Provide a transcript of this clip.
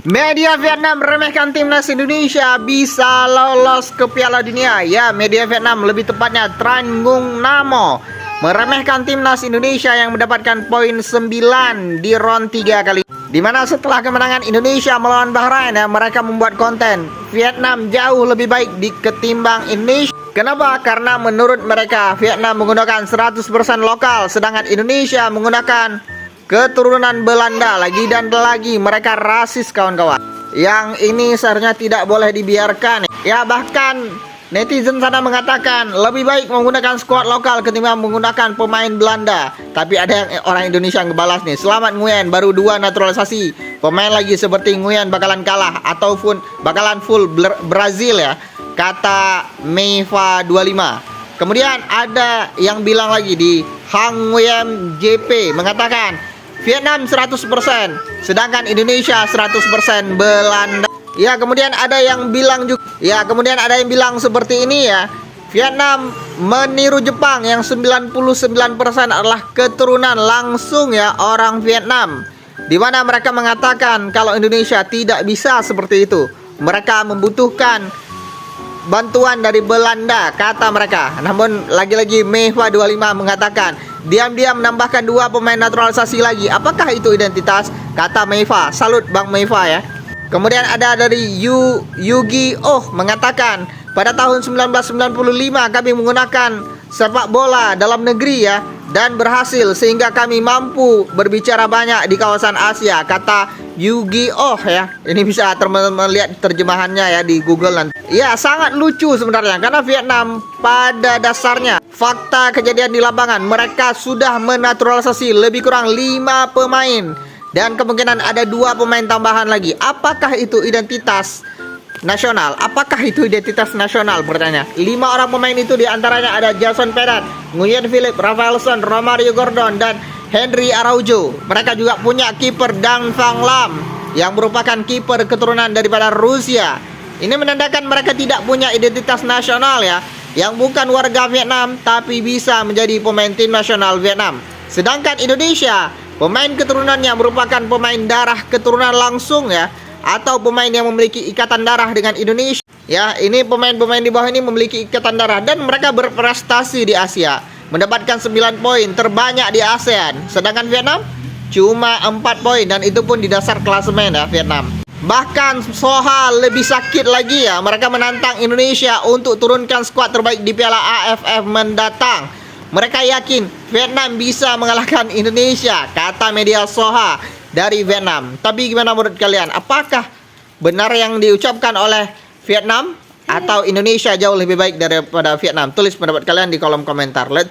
Media Vietnam meremehkan timnas Indonesia bisa lolos ke Piala Dunia. Ya, media Vietnam, lebih tepatnya Tran Ngung Namo, meremehkan timnas Indonesia yang mendapatkan poin 9 di round 3 kali. Di mana setelah kemenangan Indonesia melawan Bahrain, mereka membuat konten Vietnam jauh lebih baik ketimbang Indonesia. Kenapa? Karena menurut mereka Vietnam menggunakan 100% lokal, sedangkan Indonesia menggunakan keturunan Belanda. Lagi dan lagi mereka rasis, kawan-kawan. Yang ini seharusnya tidak boleh dibiarkan. Ya, bahkan netizen sana mengatakan lebih baik menggunakan skuad lokal ketimbang menggunakan pemain Belanda. Tapi ada yang orang Indonesia yang ngebalas nih, selamat Nguyen, baru 2 naturalisasi. Pemain lagi seperti Nguyen bakalan kalah ataupun bakalan full Brazil ya, kata Meifa 25. Kemudian ada yang bilang lagi di Hang Nguyen JP mengatakan Vietnam 100%, sedangkan Indonesia 100% Belanda. Ya, kemudian ada yang bilang juga, seperti ini ya. Vietnam meniru Jepang yang 99% adalah keturunan langsung ya orang Vietnam. Di mana mereka mengatakan kalau Indonesia tidak bisa seperti itu. Mereka membutuhkan bantuan dari Belanda, kata mereka. Namun lagi-lagi Meifa 25 mengatakan diam-diam menambahkan 2 pemain naturalisasi lagi. Apakah itu identitas? Kata Meifa. Salut Bang Meifa ya. Kemudian ada dari Yugi mengatakan pada tahun 1995 kami menggunakan sepak bola dalam negeri ya, dan berhasil sehingga kami mampu berbicara banyak di kawasan Asia, kata Yugi ya. Ini bisa teman-teman lihat terjemahannya ya di Google nanti. Ya, sangat lucu sebenarnya karena Vietnam pada dasarnya fakta kejadian di lapangan mereka sudah menaturalisasi lebih kurang 5 pemain dan kemungkinan ada 2 pemain tambahan lagi. Apakah itu identitas nasional? Apakah itu identitas nasional? Bertanya. 5 orang pemain itu diantaranya ada Jason Perat, Nguyen Philip, Rafaelson, Romario Gordon, dan Henry Araujo. Mereka juga punya kiper Dang Phang Lam yang merupakan kiper keturunan daripada Rusia. Ini menandakan mereka tidak punya identitas nasional ya, yang bukan warga Vietnam tapi bisa menjadi pemain tim nasional Vietnam. Sedangkan Indonesia, pemain keturunannya merupakan pemain darah keturunan langsung ya, atau pemain yang memiliki ikatan darah dengan Indonesia. Ya, ini pemain-pemain di bawah ini memiliki ikatan darah dan mereka berprestasi di Asia, mendapatkan 9 poin terbanyak di ASEAN. Sedangkan Vietnam cuma 4 poin dan itu pun di dasar klasemen ya Vietnam. Bahkan Soha lebih sakit lagi ya, mereka menantang Indonesia untuk turunkan skuad terbaik di Piala AFF mendatang. Mereka yakin Vietnam bisa mengalahkan Indonesia, kata media Soha dari Vietnam. Tapi gimana menurut kalian? Apakah benar yang diucapkan oleh Vietnam atau Indonesia jauh lebih baik daripada Vietnam? Tulis pendapat kalian di kolom komentar. Let's